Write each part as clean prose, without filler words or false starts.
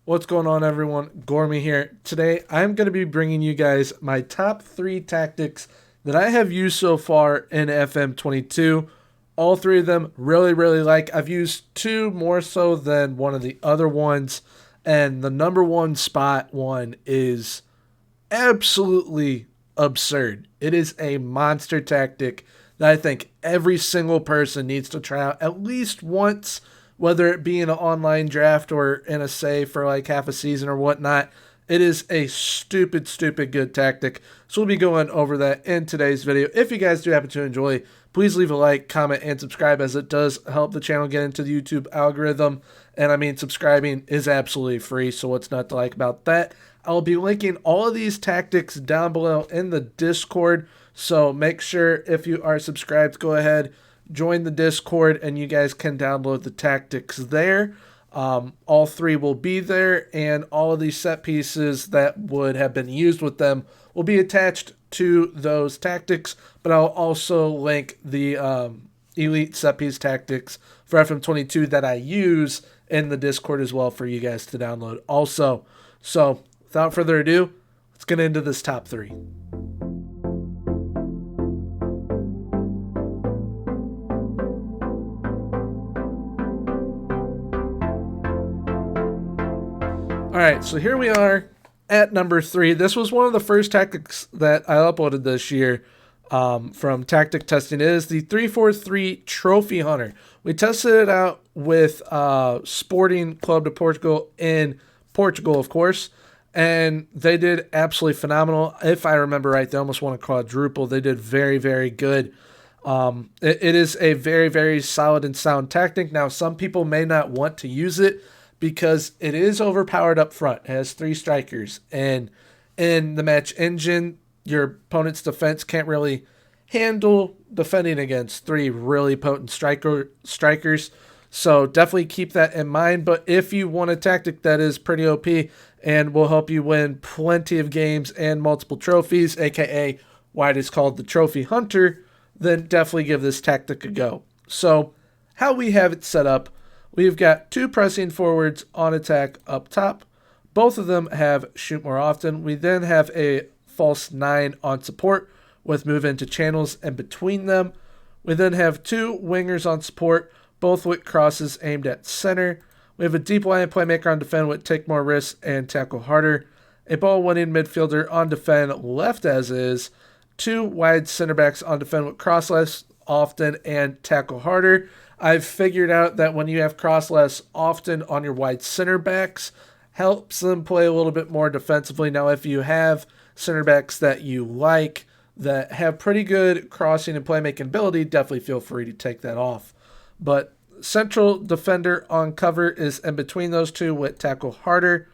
What's going on, everyone? Gormy here. Today, I'm going to be bringing you guys my top 3 tactics that I have used so far in FM22. All 3 of them really like. I've used 2 more so than one of the other ones, and the number one spot one is absolutely absurd. It is a monster tactic that I think every single person needs to try out at least once, whether it be in an online draft or in a save for like half a season or whatnot. It is a stupid good tactic. So we'll be going over that in today's video. If you guys do happen to enjoy, please leave a like, comment, and subscribe, as it does help the channel get into the YouTube algorithm. And I mean, subscribing is absolutely free, so what's not to like about that? I'll be linking all of these tactics down below in the Discord, so make sure if you are subscribed, go ahead, join the Discord, and you guys can download the tactics there. All 3 will be there, and all of these set pieces that would have been used with them will be attached to those tactics, but I'll also link the elite set piece tactics for FM22 that I use in the Discord as well for you guys to download also. So without further ado, let's get into this top 3. Alright, so here we are at number 3. This was one of the first tactics that I uploaded this year from Tactic Testing. It is the 343 Trophy Hunter. We tested it out with Sporting Club de Portugal in Portugal, of course, and they did absolutely phenomenal. If I remember right, they almost won a quadruple. They did very good. It is a very solid and sound tactic. Now, some people may not want to use it because it is overpowered up front. It has 3 strikers, and in the match engine, your opponent's defense can't really handle defending against 3 really potent strikers. So definitely keep that in mind. But if you want a tactic that is pretty OP and will help you win plenty of games and multiple trophies, aka why it is called the Trophy Hunter, then definitely give this tactic a go. So how we have it set up: we've got 2 pressing forwards on attack up top. Both of them have shoot more often. We then have a false 9 on support with move into channels and between them. We then have 2 wingers on support, both with crosses aimed at center. We have a deep line playmaker on defend with take more risks and tackle harder. A ball winning midfielder on defend left as is. 2 wide center backs on defend with cross less often and tackle harder. I've figured out that when you have cross less often on your wide center backs, helps them play a little bit more defensively. Now, if you have center backs that you like that have pretty good crossing and playmaking ability, definitely feel free to take that off. But central defender on cover is in between those 2 with tackle harder.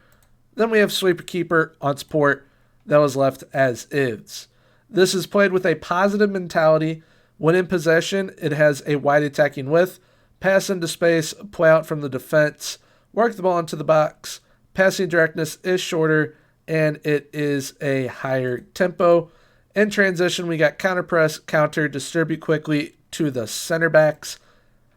Then we have sweeper keeper on support that was left as is. This is played with a positive mentality. When in possession, it has a wide attacking width, pass into space, play out from the defense, work the ball into the box. Passing directness is shorter, and it is a higher tempo. In transition, we got counter press, counter, distribute quickly to the center backs.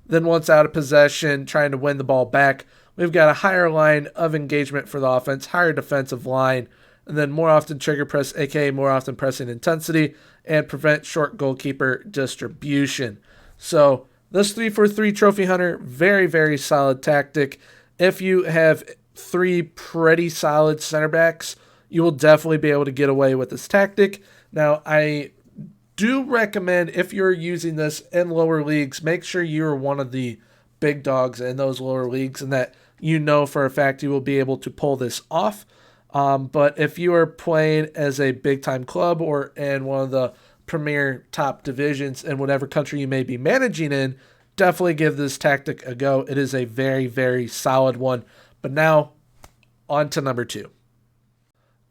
Then once out of possession, trying to win the ball back, we've got a higher line of engagement for the offense, higher defensive line, and then more often trigger press, aka more often pressing intensity, and prevent short goalkeeper distribution. So this 3-4-3 Trophy Hunter, very solid tactic. If you have 3 pretty solid center backs, you will definitely be able to get away with this tactic. Now, I do recommend, if you're using this in lower leagues, make sure you're one of the big dogs in those lower leagues and that you know for a fact you will be able to pull this off. But if you are playing as a big-time club or in one of the premier top divisions in whatever country you may be managing in, definitely give this tactic a go. It is a very solid one. But now, on to number 2.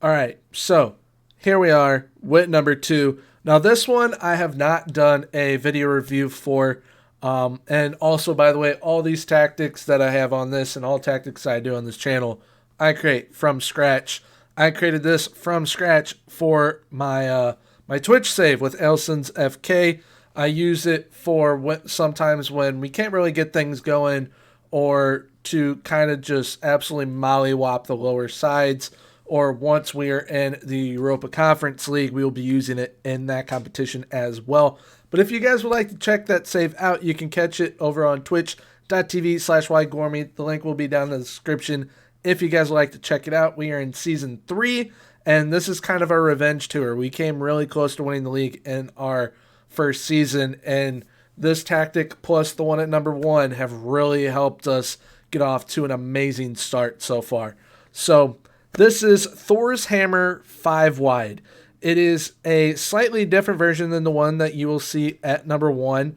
All right, so here we are with number 2. Now, this one I have not done a video review for. And also, by the way, all these tactics that I have on this and all tactics I do on this channel, I create from scratch. I created this from scratch for my my Twitch save with Elson's FK. I use it for sometimes when we can't really get things going or to kind of just absolutely mollywop the lower sides, or once we are in the Europa Conference League, we will be using it in that competition as well. But if you guys would like to check that save out, you can catch it over on twitch.tv/ygormy. The link will be down in the description if you guys would like to check it out. We are in Season 3, and this is kind of our revenge tour. We came really close to winning the league in our first season, and this tactic plus the one at number 1 have really helped us get off to an amazing start so far. So this is Thor's Hammer 5 wide. It is a slightly different version than the one that you will see at number 1.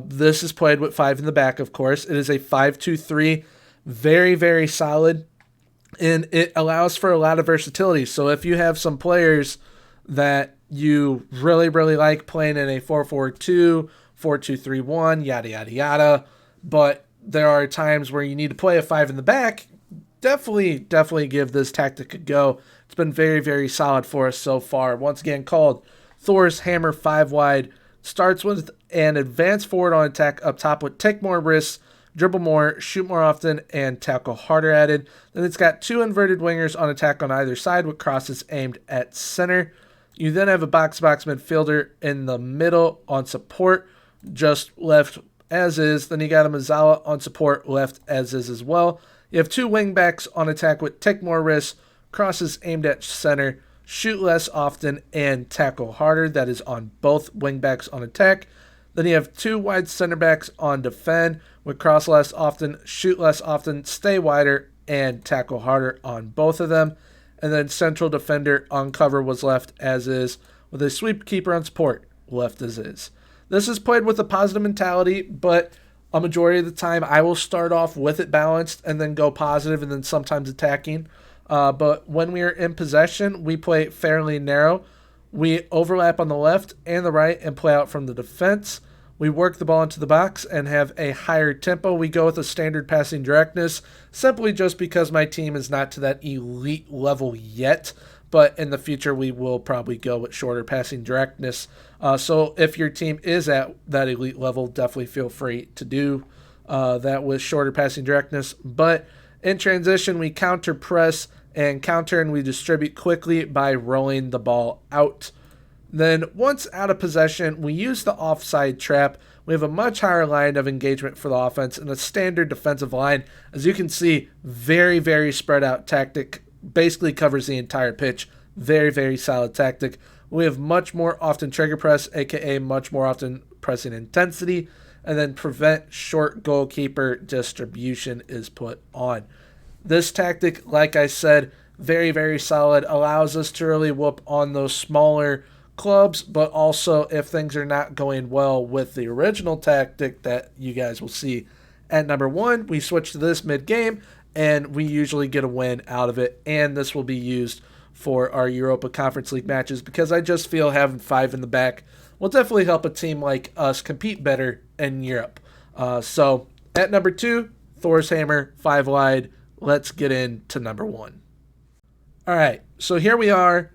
This is played with 5 in the back, of course. It is a 5-2-3, very, very solid, and it allows for a lot of versatility. So if you have some players that you really, really like playing in a 4-4-2, 4-2-3-1, yada, yada, yada, but there are times where you need to play a 5 in the back, definitely give this tactic a go. It's been very, very solid for us so far. Once again, called Thor's Hammer 5 wide. Starts with an advance forward on attack up top with take more risks, dribble more, shoot more often, and tackle harder added. Then it's got 2 inverted wingers on attack on either side with crosses aimed at center. You then have a box-to-box midfielder in the middle on support, just left as is. Then you got a Mazzala on support, left as is as well. You have 2 wingbacks on attack with take more risks, crosses aimed at center, shoot less often, and tackle harder. That is on both wingbacks on attack. Then you have 2 wide center backs on defend with cross less often, shoot less often, stay wider, and tackle harder on both of them. And then central defender on cover was left as is, with a sweep keeper on support, left as is. This is played with a positive mentality, but a majority of the time I will start off with it balanced and then go positive and then sometimes attacking. But when we are in possession, we play fairly narrow. We overlap on the left and the right and play out from the defense. We work the ball into the box and have a higher tempo. We go with a standard passing directness simply just because my team is not to that elite level yet. But in the future, we will probably go with shorter passing directness. So if your team is at that elite level, definitely feel free to do that with shorter passing directness. But in transition, we counter press and counter, and we distribute quickly by rolling the ball out. Then once out of possession, we use the offside trap. We have a much higher line of engagement for the offense and a standard defensive line. As you can see, very, very spread out tactic. Basically covers the entire pitch. Very, very solid tactic. We have much more often trigger press, aka much more often pressing intensity, and then prevent short goalkeeper distribution is put on. This tactic, like I said, very, very solid. Allows us to really whoop on those smaller clubs, but also if things are not going well with the original tactic that you guys will see at number 1, we switch to this mid-game, and we usually get a win out of it, and this will be used for our Europa Conference League matches because I just feel having 5 in the back will definitely help a team like us compete better in Europe. So at number 2, Thor's Hammer, 5 wide. Let's get into number 1. All right, so here we are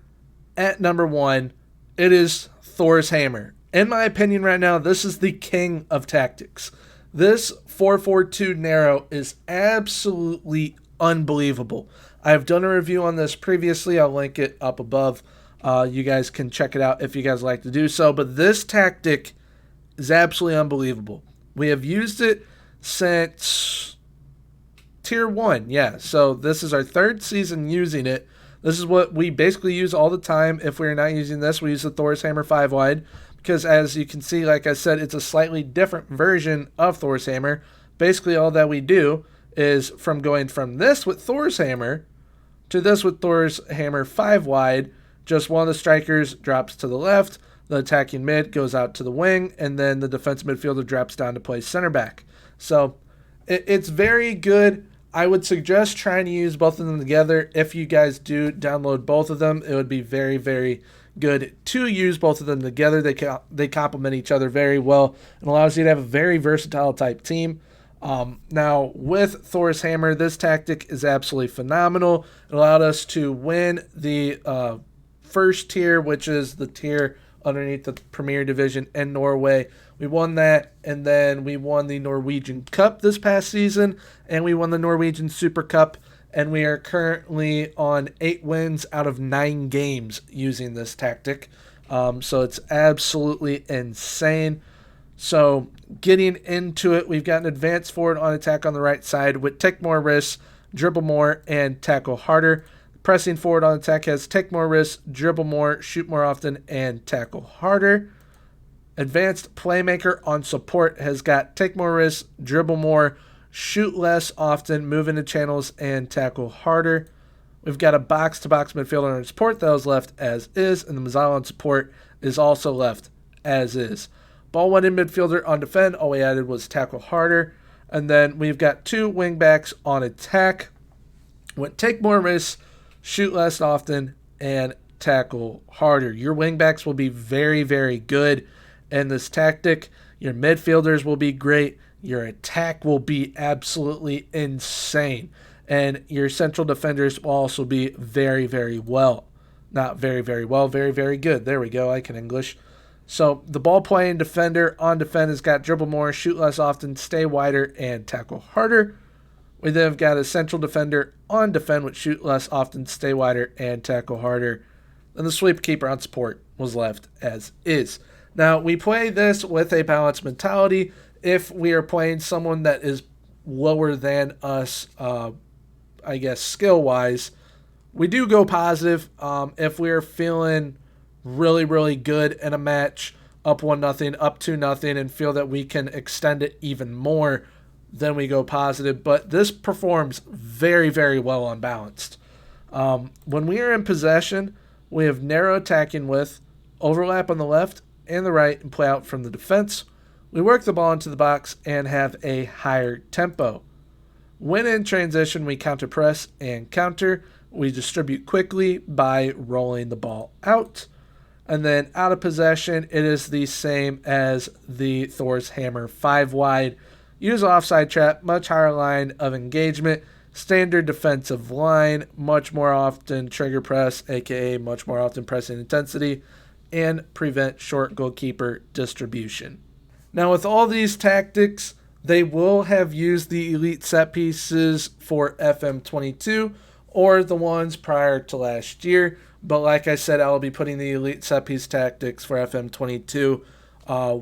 at number 1. It is Thor's Hammer. In my opinion right now, this is the king of tactics. This 4-4-2 narrow is absolutely unbelievable. I've done a review on this previously. I'll link it up above. You guys can check it out if you guys like to do so. But this tactic is absolutely unbelievable. We have used it since Tier 1. Yeah, so this is our 3rd season using it. This is what we basically use all the time. If we're not using this, we use the Thor's Hammer 5 wide. Because as you can see, like I said, it's a slightly different version of Thor's Hammer. Basically, all that we do is from going from this with Thor's Hammer to this with Thor's Hammer 5 wide, just one of the strikers drops to the left, the attacking mid goes out to the wing, and then the defensive midfielder drops down to play center back. So it's very good. I would suggest trying to use both of them together. If you guys do download both of them, it would be very, very good to use both of them together. They complement each other very well and allows you to have a very versatile type team. Now, with Thor's Hammer, this tactic is absolutely phenomenal. It allowed us to win the first tier, which is the tier underneath the Premier Division in Norway. We won that, and then we won the Norwegian Cup this past season, and we won the Norwegian Super Cup, and we are currently on 8 wins out of 9 games using this tactic. So it's absolutely insane. So getting into it, we've got an advanced forward on attack on the right side with take more risks, dribble more, and tackle harder. Pressing forward on attack has take more risks, dribble more, shoot more often, and tackle harder. Advanced playmaker on support has got take more risks, dribble more, shoot less often, move into channels, and tackle harder. We've got a box-to-box midfielder on support that was left as is, and the Mazzala on support is also left as is. Ball one in midfielder on defend, all we added was tackle harder. And then we've got 2 wingbacks on attack. With take more risks, shoot less often, and tackle harder. Your wingbacks will be very, very good in this tactic. Your midfielders will be great. Your attack will be absolutely insane. And your central defenders will also be very, very well. Not very, very well, very, very good. There we go, I can English. So the ball-playing defender on defend has got dribble more, shoot less often, stay wider, and tackle harder. We then have got a central defender on defend with shoot less often, stay wider, and tackle harder. Then the sweep keeper on support was left as is. Now, we play this with a balanced mentality. If we are playing someone that is lower than us, I guess, skill-wise, we do go positive. If we're feeling really, really good in a match, up 1-0, up 2-0, and feel that we can extend it even more, then we go positive. But this performs very, very well unbalanced. When we are in possession, we have narrow attacking width, overlap on the left and the right, and play out from the defense. We work the ball into the box and have a higher tempo. When in transition, we counter press and counter. We distribute quickly by rolling the ball out. And then out of possession, it is the same as the Thor's Hammer 5 wide. Use offside trap, much higher line of engagement, standard defensive line, much more often trigger press, aka much more often pressing intensity, and prevent short goalkeeper distribution. Now with all these tactics, they will have used the elite set pieces for FM22 or the ones prior to last year. But like I said, I'll be putting the elite set piece tactics for FM22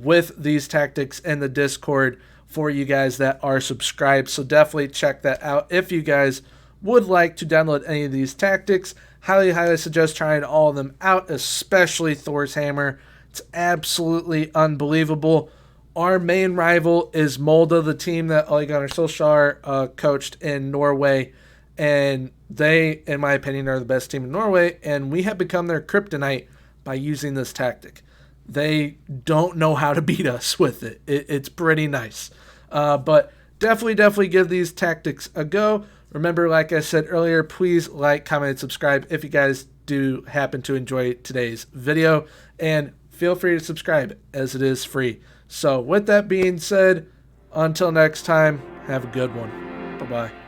with these tactics in the Discord for you guys that are subscribed. So definitely check that out. If you guys would like to download any of these tactics, highly, highly suggest trying all of them out, especially Thor's Hammer. It's absolutely unbelievable. Our main rival is Molde, the team that Ole Gunnar Solskjaer coached in Norway. And they, in my opinion, are the best team in Norway, and we have become their kryptonite by using this tactic. They don't know how to beat us with it. It's pretty nice. But definitely give these tactics a go. Remember, like I said earlier, please like, comment, and subscribe if you guys do happen to enjoy today's video. And feel free to subscribe, as it is free. So with that being said, until next time, have a good one. Bye-bye.